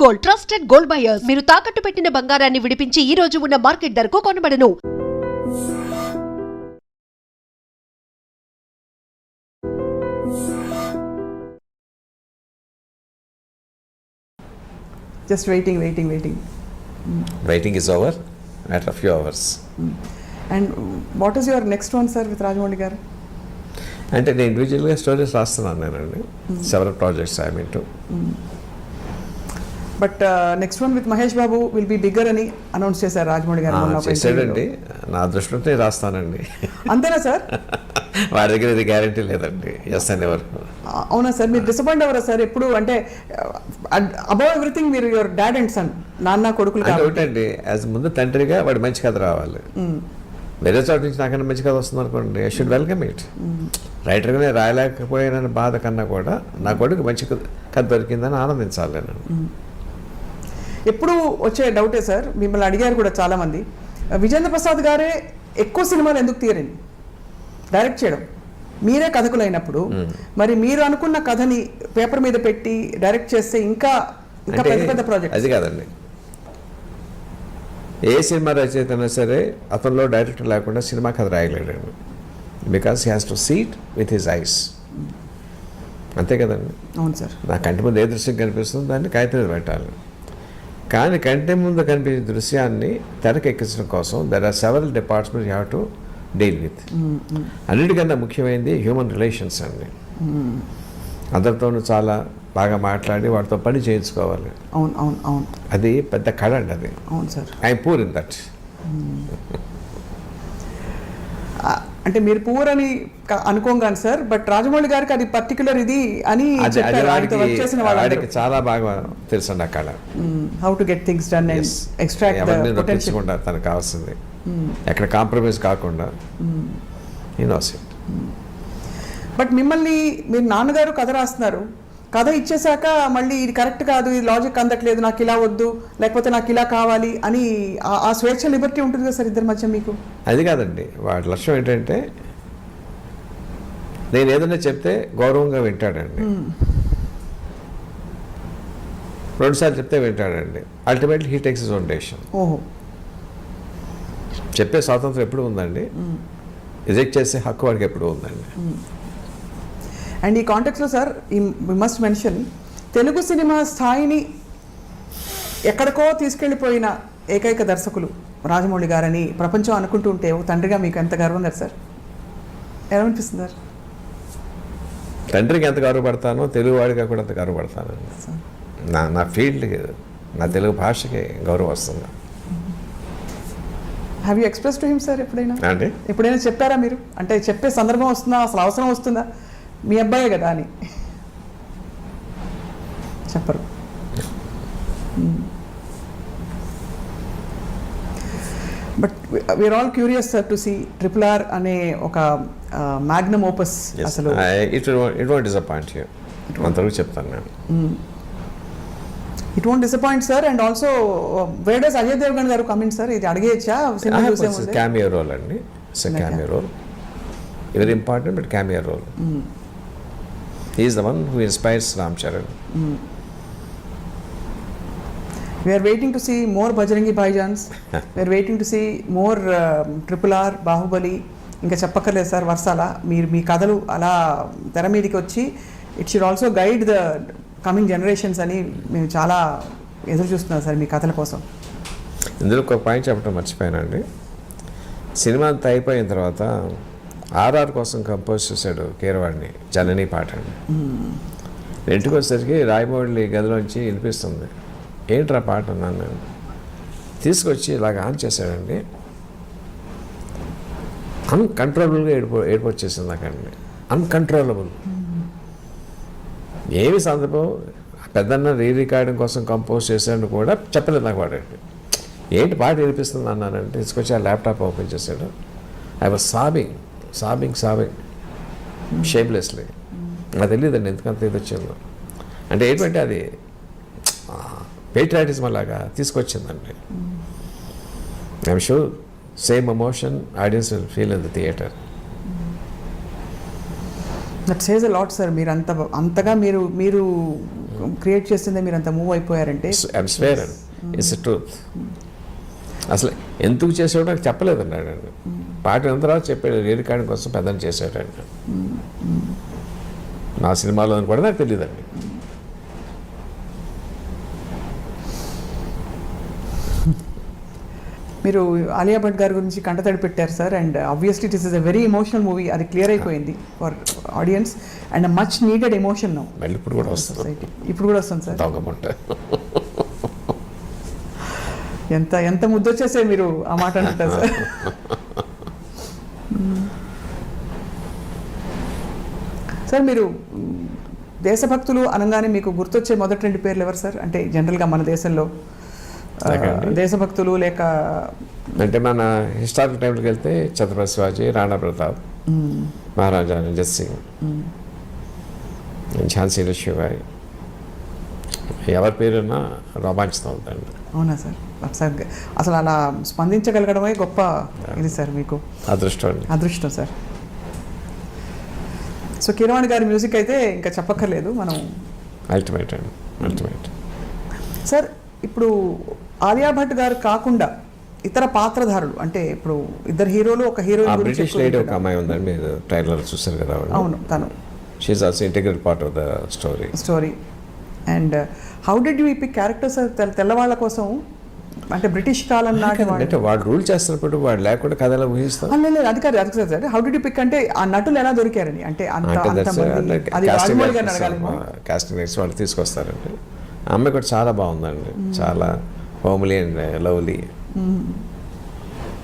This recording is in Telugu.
Gold, trusted gold buyers. మీరు తాకట్టు పెట్టిన బంగారాన్ని విడిపించి ఈ రోజు ఉన్న మార్కెట్ ధరకు కొనబడను. Just waiting. Waiting is over at a few hours. And what is your next one, sir, with Rajamouli garu? అంటే నేను ఇండివిజువల్గా స్టోరీస్ రాస్తున్నాను నేనండి. Several projects I mean to. But next one with Mahesh Babu will be bigger అని అనౌన్స్ చేశారు రాజమౌళి గారు. చేశాడండి. నా దృష్టిలో రాస్తానండి. అంతేనా సార్? వారి దగ్గర ఇది గ్యారంటీ లేదండి. ఎస్ అనే వరకు. అవునా సార్? మీరు డిసప్పాయింట్ అవ్వరా సార్ ఎప్పుడు? అంటే అబౌవ్ ఎవ్రీథింగ్ మీరు యువర్ డాడ్ అండ్ సన్, నాన్న కొడుకులు ఒకటండి. యాజ్ ముందు తండ్రిగా వాడి మంచి కథ రావాలి. వేరే చోట నుంచి నాకన్నా మంచి కథ వస్తుంది అనుకోండి, ఐ షుడ్ వెల్కమ్ ఇట్. రైటర్గానే రాయలేకపోయిన బాధ కన్నా కూడా నా కొడుకు మంచి కథ దొరికిందని ఆనందించాలి నేను. ఎప్పుడు వచ్చే డౌటే సార్, మిమ్మల్ని అడిగారు కూడా చాలామంది, విజేంద్ర ప్రసాద్ గారే ఎక్కువ సినిమాలు ఎందుకు తీయరండి డైరెక్ట్ చేయడం? మీరే కథకులైనప్పుడు మరి మీరు అనుకున్న కథని పేపర్ మీద పెట్టి డైరెక్ట్ చేస్తే ఇంకా పెద్ద పెద్ద ప్రాజెక్ట్. అది కాదండి, ఏ సినిమా రచయిత అయినా సరే అతనిలో డైరెక్టర్ లేకుండా సినిమా కథ రాయలేడండి. Because he has to see it with his eyes. అంతే కదండి. అవును సార్. నా కంటి ముందు ఏ దృశ్యం కనిపిస్తుందో దాన్ని కాగితం మీద పెట్టాలి. కానీ కంటి ముందు కనిపించే దృశ్యాన్ని తెరకెక్కించడం కోసం there are several departments you have to deal with. అన్నిటికన్నా ముఖ్యమైనది హ్యూమన్ రిలేషన్స్ అండి. అందరితోనూ చాలా బాగా మాట్లాడి వాటితో పని చేయించుకోవాలి. అవును అవును అవును. అది పెద్ద కళ అండి అది. అవును sir. I'm poor in that. అంటే మీరు పూర్ అని అనుకోగాను సార్, బట్ రాజమౌళి గారికి అది పర్టికులర్ ఇది అని వాడికి చాలా బాగా తెలుసు అండి ఆ కళ. How to get things done and extract the potential. తనకు కావాల్సింది ఎక్కడ కాంప్రమైజ్ కాకుండా ఈ నోస్ ఇట్. బట్ మిమ్మల్ని మీరు నాన్నగారు కథ రాస్తున్నారు, కథ ఇచ్చేసాక మళ్ళీ ఇది కరెక్ట్ కాదు, ఇది లాజిక్ అందట్లేదు, నాకు ఇలా వద్దు, లేకపోతే నాకు ఇలా కావాలి అని ఆ స్వేచ్ఛ లిబర్టీ ఉంటుంది కదా సార్ ఇద్దరి మధ్య మీకు? అది కాదండి, వాడి లక్ష్యం ఏంటంటే నేను ఏదైనా చెప్తే గౌరవంగా వింటాడండి. రెండుసార్లు చెప్తే వింటాడండి. Ultimately he takes his own decision. ఓహో. చెప్పే స్వాతంత్రం ఎప్పుడు ఉందండి, రిజెక్ట్ చేసే హక్కు వాడికి ఎప్పుడు ఉందండి. అండ్ ఈ కాంటెక్స్లో sir we must mention, Telugu cinema స్థాయిని ఎక్కడికో తీసుకెళ్ళిపోయిన ఏకైక దర్శకులు రాజమౌళి గారని ప్రపంచం అనుకుంటూ ఉంటే ఒక తండ్రిగా మీకు ఎంత గర్వం కదా సార్? ఎలా అనిపిస్తుంది సార్? తండ్రికి ఎంత గౌరవపడతానో తెలుగు వాడిగా కూడా అంత గౌరవపడతానండి. నా ఫీల్డ్కి, నా తెలుగు భాషకి గౌరవం వస్తుంది. Have you express to him sir ఎప్పుడైనా? అంటే ఎప్పుడైనా చెప్పారా మీరు? అంటే చెప్పే సందర్భం వస్తుందా, అసలు అవసరం వస్తుందా? మీ అబ్బాయే కదా అని చెప్పరు. But we are all curious sir to see RRR అనే ఒక మ్యాగ్నమ్ ఓపస్. అసలు ఇట్ వోంట్ డిసప్పాయింట్ యూ, అంతవరకు చెప్తాను నేను. It won't disappoint sir. And also where does Ajay Devgan గారు కమింగ్ సార్? ఇది అడిగేయచ్చా? క్యామియో రోల్ అండి. It's cameo role, very important but cameo role. He is the one who inspires Ram Charan. We are waiting to see more Bajrangi Bhaijans. We are waiting to see more RRR, Bahubali. ఇంకా చెప్పక్కర్లేదు సార్ వర్షాల. మీరు మీ కథలు అలా తెర మీదకి వచ్చి it should also guide the coming generations అని మేము చాలా ఎదురు చూస్తున్నాం సార్ మీ కథల కోసం. ఇందులో ఒక పాయింట్ చెప్పడం మర్చిపోయానండి. సినిమా అంతా అయిపోయిన తర్వాత RR కోసం కంపోజ్ చేశాడు కీరవాడిని, జనని పాట అండి. ఇంటికి వచ్చేసరికి రాయమౌళి గదిలోంచి వినిపిస్తుంది. ఏంట్రా పాట అన్నాను నేను. తీసుకొచ్చి ఇలాగ ఆన్ చేశాడండి. అన్కంట్రోలబుల్గా ఏడుపు వచ్చేసింది నాకండి. అన్కంట్రోలబుల్. ఏమి సందర్భం, పెద్దన్న రికార్డింగ్ కోసం కంపోజ్ చేశాడు కూడా చెప్పలేదు నాకు వాడండి. ఏంటి పాట వినిపిస్తుంది అన్నానంటే తీసుకొచ్చి ఆ ల్యాప్టాప్ ఓపెన్ చేశాడు. I was sobbing shamelessly. నాకు తెలియదండి ఎందుకంత ఇది వచ్చిందో. అంటే ఏంటంటే అది పేట్రియాటిజం లాగా తీసుకొచ్చిందండి. I'm sure same emotion audience will feel in the theatre. That says a lot sir. మీరు అంతగా మీరు క్రియేట్ చేసిందే మీరు అంత మూవ్ అయిపోయారంటే ఐఎమ్ స్వేర్ అండి, ఇట్స్ ట్రూత్. అసలు ఎందుకు చేసాడో నాకు చెప్పలేదండి ఆయన. పాట అయిన తర్వాత చెప్పాడు, రికార్డింగ్ కోసం పెద్దని చేశాడండి. నా సినిమాలో అని కూడా నాకు తెలియదండి. మీరు ఆలియా భట్ గారి గురించి కంటతడి పెట్టారు sir, and obviously it is a very emotional movie, అది క్లియర్ అయిపోయింది for audience and much needed emotion now. మళ్ళీ ఇప్పుడు కూడా వస్తుంది సొసైటీ ఇప్పుడు కూడా వస్తుంది సార్. తగ్గమంటే ఎంత ఎంత ముద్దొచ్చేసే మీరు ఆ మాట అంటారు సార్. సార్ మీరు దేశభక్తులు అనగానే మీకు గుర్తొచ్చే మొదటి 2 పేర్లు ఎవరు సార్? అంటే జనరల్గా మన దేశంలో దేశభక్తులు లేక అంటే మన హిస్టారికల్ టైంలోకి వెళ్తే ఛత్రపతి శివాజీ, రాణా ప్రతాప్, మహారాజా రంజిత్ సింగ్, ఝాన్సీ లక్ష్మీబాయి, ఎవరి పేరున్నా రోమాంచితం అవుతాయండి. అవునా సార్? సార్ అసలు అలా స్పందించగలగడమే గొప్ప ఇది సార్, మీకు అదృష్టం అండి. అదృష్టం సార్. సో కీరవాణి గారి మ్యూజిక్ అయితే ఇంకా చెప్పక్కర్లేదు మనం. అల్టిమేట్ అండి, అల్టిమేట్. సార్ ఇప్పుడు ఆలియా భట్ గారు కాకుండా ఇతర పాత్రధారులు, అంటే ఇప్పుడు 2 హీరోలు, ఒక హీరోయిన్ గురించి బ్రిటిష్ లేడీ ఒక అమ్మాయి ఉందండి, మీరు ట్రైలర్ చూసారు కదా. అవును, తను she is also integral part of the story. And how did you pick characters తెల్లవాళ్ళ కోసం? అంటే బ్రిటిష్ కాలం నాటి అంటే వాడు రూల్ చేస్తున్నప్పుడు వాడు లేకుండా కథ ఎలా ఊహిస్తాం? లేదు, అది కాదు సార్. హౌ డిడ్ యూ పిక్ అంటే ఆ నటులు ఎలా దొరికారని, అంటే కాస్టింగ్ నెక్స్ట్ వాళ్ళు తీసుకొస్తారండి. ఆ అమ్మాయి కూడా చాలా బాగుందండి, చాలా హోమ్లీ అండ్ లవ్లీ.